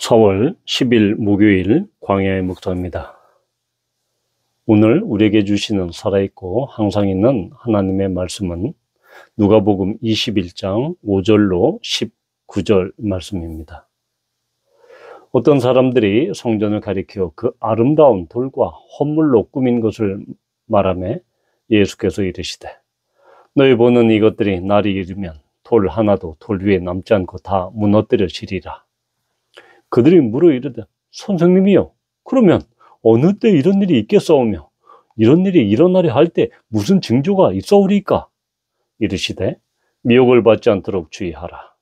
4월 10일 목요일 광야의 목자입니다. 오늘 우리에게 주시는 살아있고 항상 있는 하나님의 말씀은 누가복음 21장 5절로 19절 말씀입니다. 어떤 사람들이 성전을 가리켜 그 아름다운 돌과 헌물로 꾸민 것을 말하며 예수께서 이르시되 너희 보는 이것들이 날이 이르면 돌 하나도 돌 위에 남지 않고 다 무너뜨려지리라. 그들이 물어 이르되 선생님이여 그러면 어느 때 이런 일이 있겠사오며 이런 일이 일어나려 할 때 무슨 징조가 있사오리까? 이르시되 미혹을 받지 않도록 주의하라.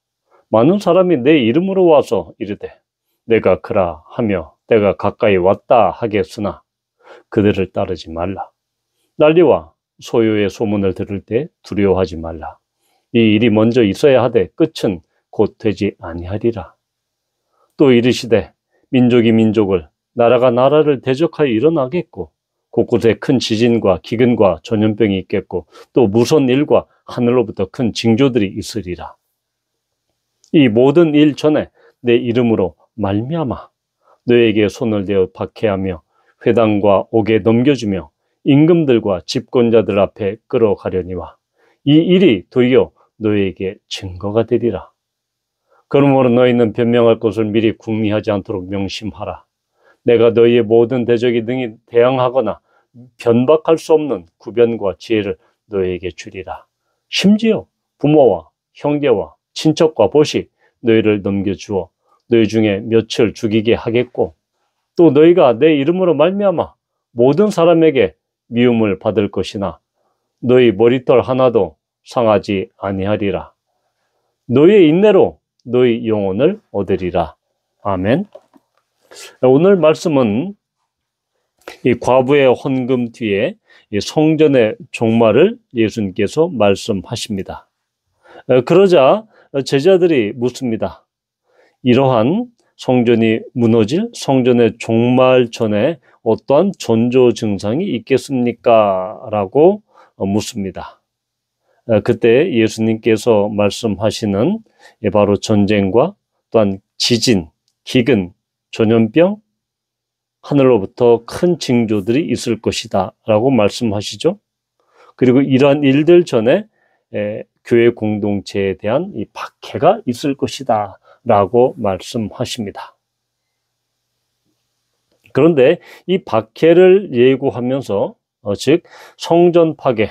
많은 사람이 내 이름으로 와서 이르되 내가 그라 하며 때가 가까이 왔다 하겠으나 그들을 따르지 말라. 난리와 소요의 소문을 들을 때 두려워하지 말라. 이 일이 먼저 있어야 하되 끝은 곧 되지 아니하리라. 또 이르시되 민족이 민족을 나라가 나라를 대적하여 일어나겠고 곳곳에 큰 지진과 기근과 전염병이 있겠고 또 무서운 일과 하늘로부터 큰 징조들이 있으리라. 이 모든 일 전에 내 이름으로 말미암아 너에게 손을 대어 박해하며 회당과 옥에 넘겨주며 임금들과 집권자들 앞에 끌어가려니와 이 일이 도리어 너에게 증거가 되리라. 그러므로 너희는 변명할 것을 미리 궁리하지 않도록 명심하라. 내가 너희의 모든 대적이 능히 대항하거나 변박할 수 없는 구변과 지혜를 너희에게 주리라. 심지어 부모와 형제와 친척과 벗이 너희를 넘겨주어 너희 중에 몇을 죽이게 하겠고 또 너희가 내 이름으로 말미암아 모든 사람에게 미움을 받을 것이나 너희 머리털 하나도 상하지 아니하리라. 너희의 인내로 너희 영혼을 얻으리라. 아멘. 오늘 말씀은 이 과부의 헌금 뒤에 이 성전의 종말을 예수님께서 말씀하십니다. 그러자 제자들이 묻습니다. 이러한 성전이 무너질 성전의 종말 전에 어떠한 전조 증상이 있겠습니까? 라고 묻습니다. 그때 예수님께서 말씀하시는 바로 전쟁과 또한 지진, 기근, 전염병, 하늘로부터 큰 징조들이 있을 것이다 라고 말씀하시죠. 그리고 이러한 일들 전에 교회 공동체에 대한 이 박해가 있을 것이다 라고 말씀하십니다. 그런데 이 박해를 예고하면서 즉 성전 파괴에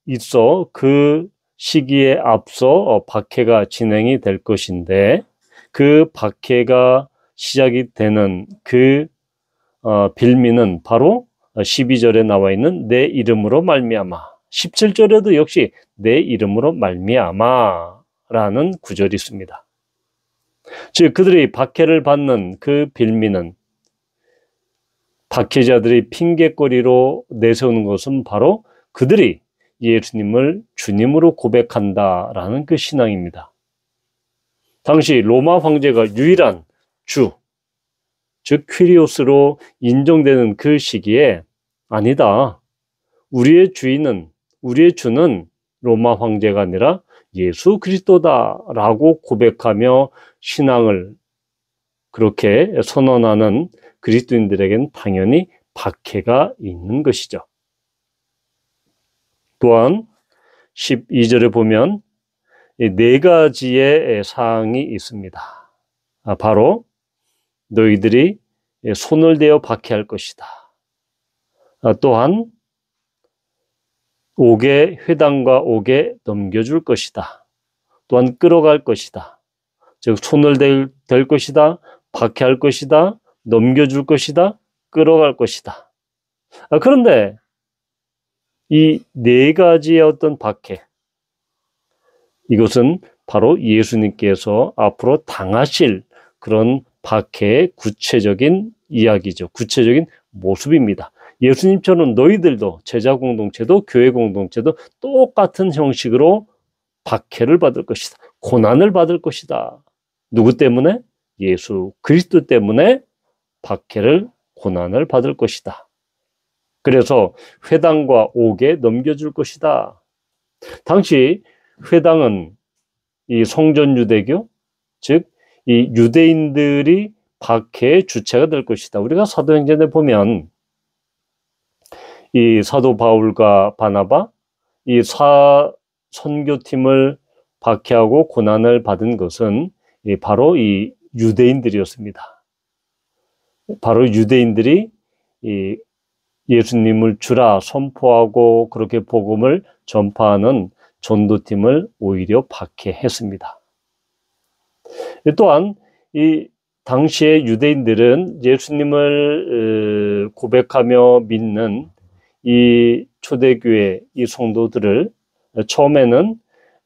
있어 그 시기에 앞서 박해가 진행이 될 것인데 그 박해가 시작이 되는 그 빌미는 바로 12절에 나와 있는 내 이름으로 말미암아 17절에도 역시 내 이름으로 말미암아 라는 구절이 있습니다. 즉 그들이 박해를 받는 그 빌미는 박해자들이 핑계거리로 내세우는 것은 바로 그들이 예수님을 주님으로 고백한다라는 그 신앙입니다. 당시 로마 황제가 유일한 주, 즉 퀴리오스로 인정되는 그 시기에 아니다. 우리의 주인은, 우리의 주는 로마 황제가 아니라 예수 그리스도다라고 고백하며 신앙을 그렇게 선언하는 그리스도인들에게는 당연히 박해가 있는 것이죠. 또한 12절에 보면 네 가지의 사항이 있습니다. 바로 너희들이 손을 대어 박해할 것이다. 또한 옥에 회당과 옥에 넘겨줄 것이다. 또한 끌어갈 것이다. 즉 손을 댈 것이다. 박해할 것이다. 넘겨줄 것이다. 끌어갈 것이다. 그런데 이 네 가지의 어떤 박해, 이것은 바로 예수님께서 앞으로 당하실 그런 박해의 구체적인 이야기죠. 구체적인 모습입니다. 예수님처럼 너희들도 제자 공동체도 교회 공동체도 똑같은 형식으로 박해를 받을 것이다. 고난을 받을 것이다. 누구 때문에? 예수 그리스도 때문에 박해를 고난을 받을 것이다. 그래서 회당과 옥에 넘겨줄 것이다. 당시 회당은 이 성전 유대교, 즉 이 유대인들이 박해의 주체가 될 것이다. 우리가 사도행전에 보면 이 사도 바울과 바나바 이 선교팀을 박해하고 고난을 받은 것은 바로 이 유대인들이었습니다. 바로 유대인들이 이 예수님을 주라 선포하고 그렇게 복음을 전파하는 전도팀을 오히려 박해했습니다. 또한 이 당시의 유대인들은 예수님을 고백하며 믿는 이 초대교회 이 성도들을 처음에는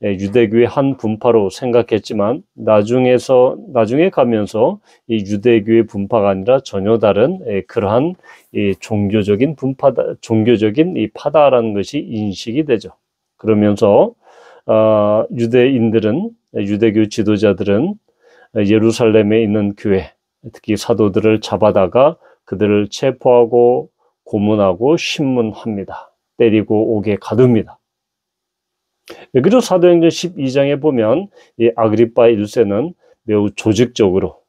유대교회 한 분파로 생각했지만 나중에 가면서 이 유대교회 분파가 아니라 전혀 다른 그러한 이 종교적인 이 파다라는 것이 인식이 되죠. 그러면서 유대교 지도자들은 예루살렘에 있는 교회, 특히 사도들을 잡아다가 그들을 체포하고 고문하고 신문합니다. 때리고 옥에 가둡니다. 그리고 사도행전 12장에 보면 이 아그리파 1세는 매우 조직적으로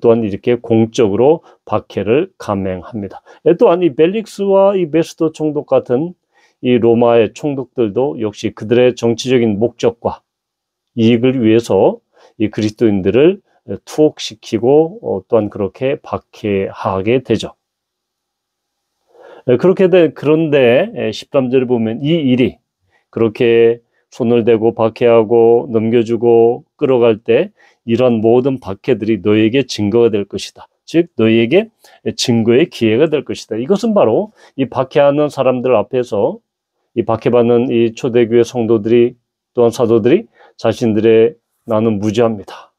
또한 이렇게 공적으로 박해를 감행합니다. 또한 이 벨릭스와 이 베스도 총독 같은 이 로마의 총독들도 역시 그들의 정치적인 목적과 이익을 위해서 이 그리스도인들을 투옥시키고 또한 그렇게 박해하게 되죠. 그런데 13절에 보면 이 일이 그렇게 손을 대고 박해하고 넘겨주고 끌어갈 때 이런 모든 박해들이 너에게 증거가 될 것이다. 즉 너에게 증거의 기회가 될 것이다. 이것은 바로 이 박해하는 사람들 앞에서 이 박해받는 이 초대교회 성도들이 또한 사도들이 자신들의 나는 무죄합니다.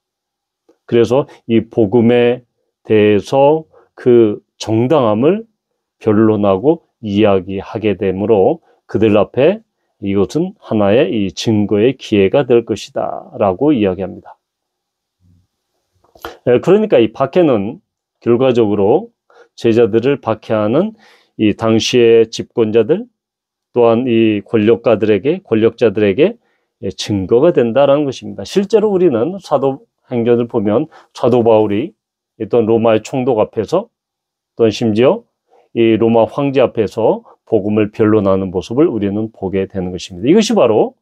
그래서 이 복음에 대해서 그 정당함을 변론하고 이야기하게 되므로 그들 앞에 이것은 하나의 이 증거의 기회가 될 것이다 라고 이야기합니다. 그러니까 이 박해는 결과적으로 제자들을 박해하는 이 당시의 집권자들 또한 이 권력자들에게 증거가 된다라는 것입니다. 실제로 우리는 사도행전을 보면 사도 바울이 또한 로마의 총독 앞에서 또한 심지어 이 로마 황제 앞에서 복음을 변론하는 모습을 우리는 보게 되는 것입니다. 이것이 바로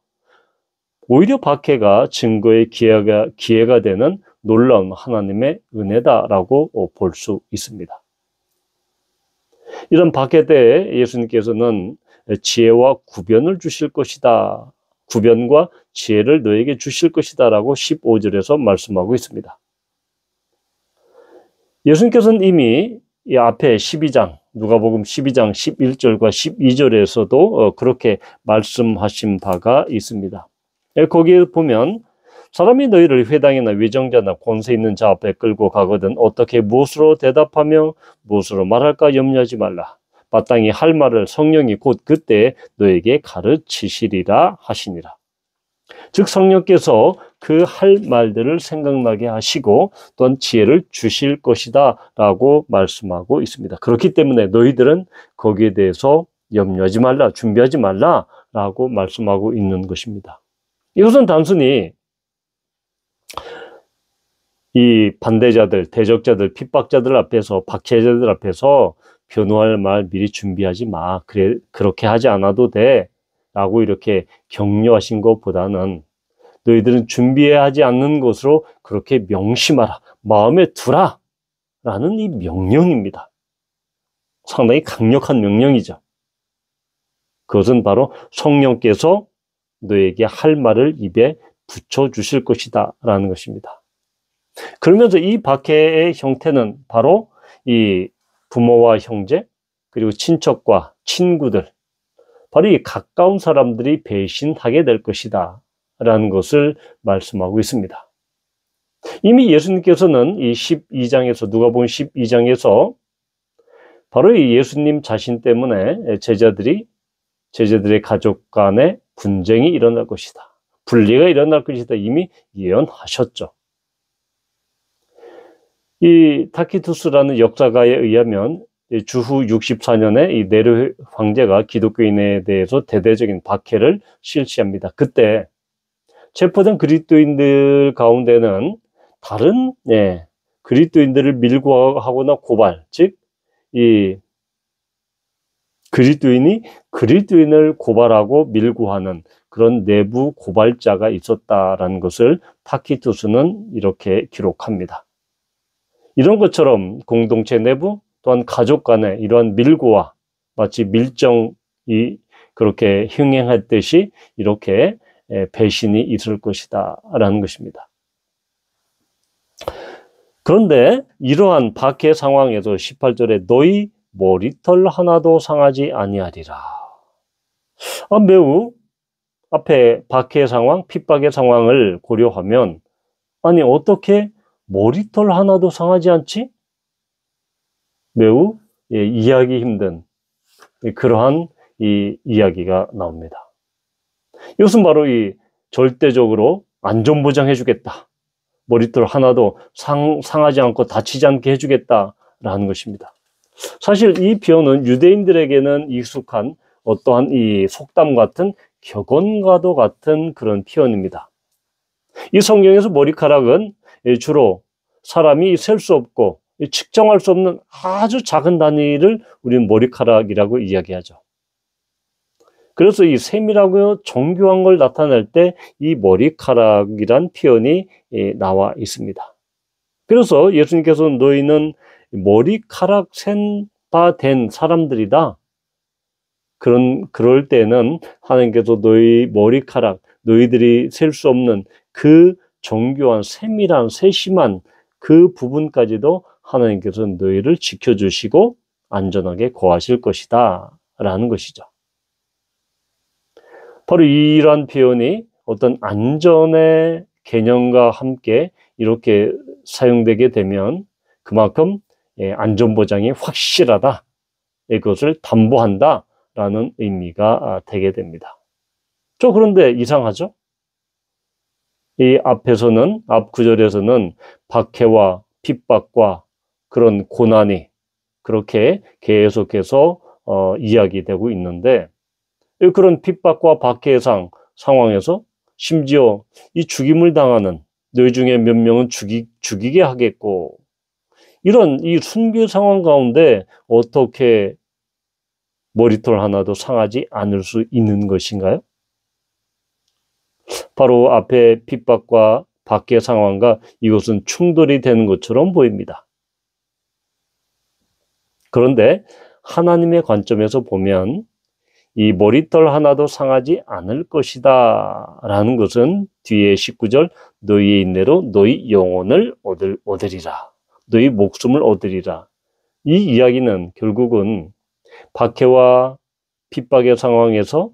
오히려 박해가 증거의 기회가 되는 놀라운 하나님의 은혜다라고 볼 수 있습니다. 이런 박해 때 예수님께서는 지혜와 구변을 주실 것이다. 구변과 지혜를 너에게 주실 것이다 라고 15절에서 말씀하고 있습니다. 예수님께서는 이미 이 앞에 12장 누가복음 12장 11절과 12절에서도 그렇게 말씀하신 바가 있습니다. 거기에 보면 사람이 너희를 회당이나 외정자나 권세 있는 자 앞에 끌고 가거든 어떻게 무엇으로 대답하며 무엇으로 말할까 염려하지 말라. 마땅히 할 말을 성령이 곧 그때 너에게 가르치시리라 하시니라. 즉 성령께서 그 할 말들을 생각나게 하시고 또한 지혜를 주실 것이다 라고 말씀하고 있습니다. 그렇기 때문에 너희들은 거기에 대해서 염려하지 말라, 준비하지 말라 라고 말씀하고 있는 것입니다. 이것은 단순히 이 반대자들, 대적자들, 핍박자들 앞에서, 박해자들 앞에서 변호할 말 미리 준비하지 마. 그렇게 하지 않아도 돼. 라고 이렇게 격려하신 것보다는 너희들은 준비하지 않는 것으로 그렇게 명심하라. 마음에 두라. 라는 이 명령입니다. 상당히 강력한 명령이죠. 그것은 바로 성령께서 너에게 할 말을 입에 붙여주실 것이다. 라는 것입니다. 그러면서 이 박해의 형태는 바로 이 부모와 형제, 그리고 친척과 친구들, 바로 이 가까운 사람들이 배신하게 될 것이다 라는 것을 말씀하고 있습니다. 이미 예수님께서는 이 12장에서 누가복음 12장에서 바로 이 예수님 자신 때문에 제자들의 가족 간에 분쟁이 일어날 것이다, 분리가 일어날 것이다 이미 예언하셨죠. 이 타키투스라는 역사가에 의하면 주후 64년에 이 네로 황제가 기독교인에 대해서 대대적인 박해를 실시합니다. 그때 체포된 그리스도인들 가운데는 다른 그리스도인들을 밀고 하거나 고발, 즉 이 그리스도인이 그리스도인을 고발하고 밀고 하는 그런 내부 고발자가 있었다라는 것을 타키투스는 이렇게 기록합니다. 이런 것처럼 공동체 내부 또한 가족 간의 이러한 밀고와 마치 밀정이 그렇게 흥행했듯이 이렇게 배신이 있을 것이다 라는 것입니다. 그런데 이러한 박해 상황에서 18절에 너희 머리털 하나도 상하지 아니하리라. 매우 앞에 박해 상황, 핍박의 상황을 고려하면 아니 어떻게 머리털 하나도 상하지 않지? 매우 이해하기 힘든 그러한 이 이야기가 나옵니다. 이것은 바로 이 절대적으로 안전보장해 주겠다. 머리털 하나도 상하지 않고 다치지 않게 해주겠다라는 것입니다. 사실 이 표현은 유대인들에게는 익숙한 어떠한 이 속담 같은 격언과도 같은 그런 표현입니다. 이 성경에서 머리카락은 주로 사람이 셀 수 없고 측정할 수 없는 아주 작은 단위를 우리는 머리카락이라고 이야기하죠. 그래서 이 세밀하고 정교한 걸 나타낼 때 이 머리카락이란 표현이 나와 있습니다. 그래서 예수님께서는 너희는 머리카락 센 바 된 사람들이다. 그럴 때는 하나님께서 너희 머리카락, 너희들이 셀 수 없는 그 정교한 세밀한 세심한 그 부분까지도 하나님께서 너희를 지켜주시고 안전하게 거하실 것이다 라는 것이죠. 바로 이러한 표현이 어떤 안전의 개념과 함께 이렇게 사용되게 되면 그만큼 안전보장이 확실하다, 그것을 담보한다 라는 의미가 되게 됩니다. 그런데 이상하죠? 이 앞에서는, 앞 구절에서는 박해와 핍박과 그런 고난이 그렇게 계속해서 이야기되고 있는데 그런 핍박과 박해의 상황에서 심지어 이 죽임을 당하는 너희 중에 몇 명은 죽이게 하겠고 이런 이 순교 상황 가운데 어떻게 머리털 하나도 상하지 않을 수 있는 것인가요? 바로 앞에 핍박과 박해 상황과 이것은 충돌이 되는 것처럼 보입니다. 그런데 하나님의 관점에서 보면 이 머리털 하나도 상하지 않을 것이다 라는 것은 뒤에 19절 너희의 인내로 너희 영혼을 얻으리라. 너희 목숨을 얻으리라. 이 이야기는 결국은 박해와 핍박의 상황에서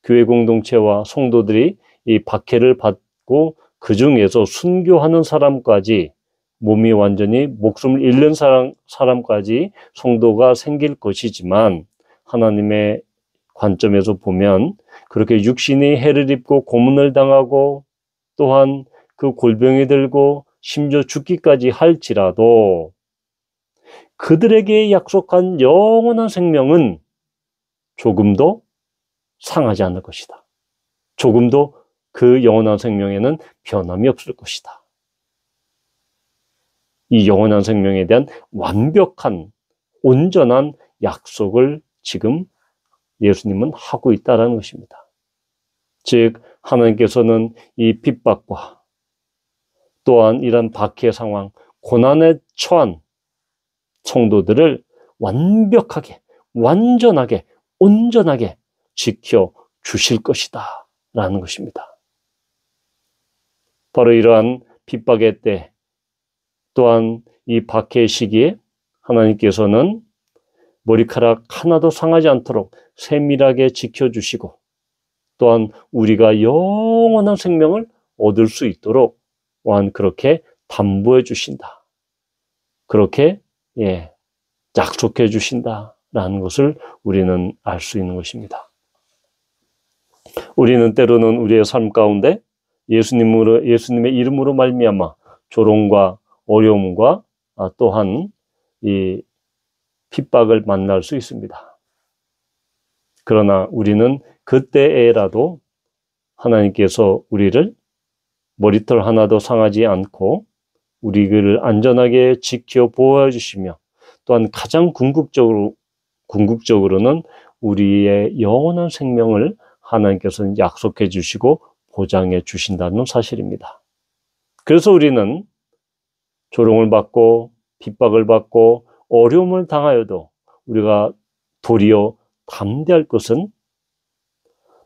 교회 공동체와 성도들이 이 박해를 받고 그 중에서 순교하는 사람까지 몸이 완전히 목숨을 잃는 사람까지 성도가 생길 것이지만 하나님의 관점에서 보면 그렇게 육신이 해를 입고 고문을 당하고 또한 그 골병이 들고 심지어 죽기까지 할지라도 그들에게 약속한 영원한 생명은 조금도 상하지 않을 것이다. 조금도 그 영원한 생명에는 변함이 없을 것이다. 이 영원한 생명에 대한 완벽한 온전한 약속을 지금 예수님은 하고 있다는 것입니다. 즉 하나님께서는 이 핍박과 또한 이런 박해 상황, 고난에 처한 성도들을 완벽하게, 완전하게, 온전하게 지켜주실 것이다 라는 것입니다. 바로 이러한 핍박의 때 또한 이 박해의 시기에 하나님께서는 머리카락 하나도 상하지 않도록 세밀하게 지켜주시고 또한 우리가 영원한 생명을 얻을 수 있도록 또한 그렇게 담보해 주신다. 그렇게 약속해 주신다라는 것을 우리는 알 수 있는 것입니다. 우리는 때로는 우리의 삶 가운데 예수님의 이름으로 말미암아 조롱과 어려움과 또한 이 핍박을 만날 수 있습니다. 그러나 우리는 그때에라도 하나님께서 우리를 머리털 하나도 상하지 않고 우리를 안전하게 지켜 보호해 주시며 또한 가장 궁극적으로는 우리의 영원한 생명을 하나님께서는 약속해 주시고 보장해 주신다는 사실입니다. 그래서 우리는 조롱을 받고 핍박을 받고 어려움을 당하여도 우리가 도리어 담대할 것은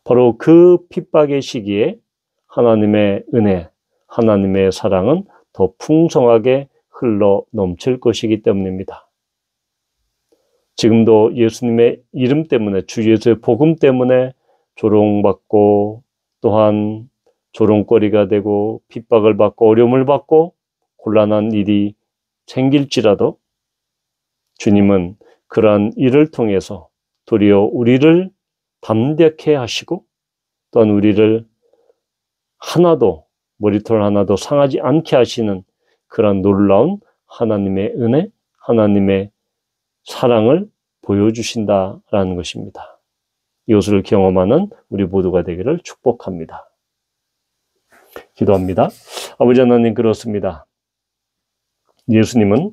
바로 그 핍박의 시기에 하나님의 은혜, 하나님의 사랑은 더 풍성하게 흘러 넘칠 것이기 때문입니다. 지금도 예수님의 이름 때문에, 주 예수의 복음 때문에 조롱받고 또한 조롱거리가 되고 핍박을 받고 어려움을 받고 곤란한 일이 생길지라도 주님은 그러한 일을 통해서 도리어 우리를 담대케 하시고 또한 우리를 머리털 하나도 상하지 않게 하시는 그런 놀라운 하나님의 은혜, 하나님의 사랑을 보여주신다라는 것입니다. 이것을 경험하는 우리 모두가 되기를 축복합니다. 기도합니다. 아버지 하나님, 그렇습니다. 예수님은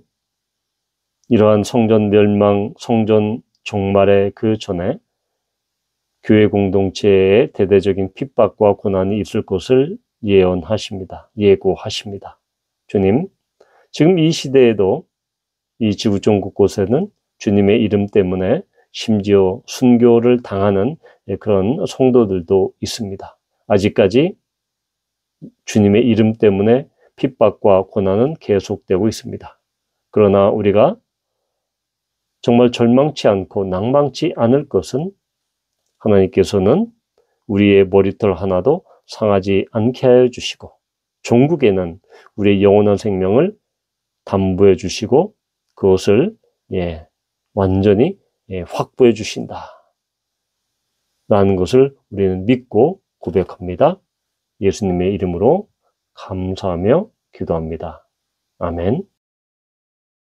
이러한 성전 멸망, 성전 종말의 그 전에 교회 공동체에 대대적인 핍박과 고난이 있을 것을 예고하십니다. 주님, 지금 이 시대에도 이 지구촌 곳곳에는 주님의 이름 때문에 심지어 순교를 당하는 그런 성도들도 있습니다. 아직까지 주님의 이름 때문에 핍박과 고난은 계속되고 있습니다. 그러나 우리가 정말 절망치 않고 낭망치 않을 것은 하나님께서는 우리의 머리털 하나도 상하지 않게 하여 주시고 종국에는 우리의 영원한 생명을 담보해 주시고 그것을 완전히 확보해 주신다 라는 것을 우리는 믿고 고백합니다. 예수님의 이름으로 감사하며 기도합니다. 아멘.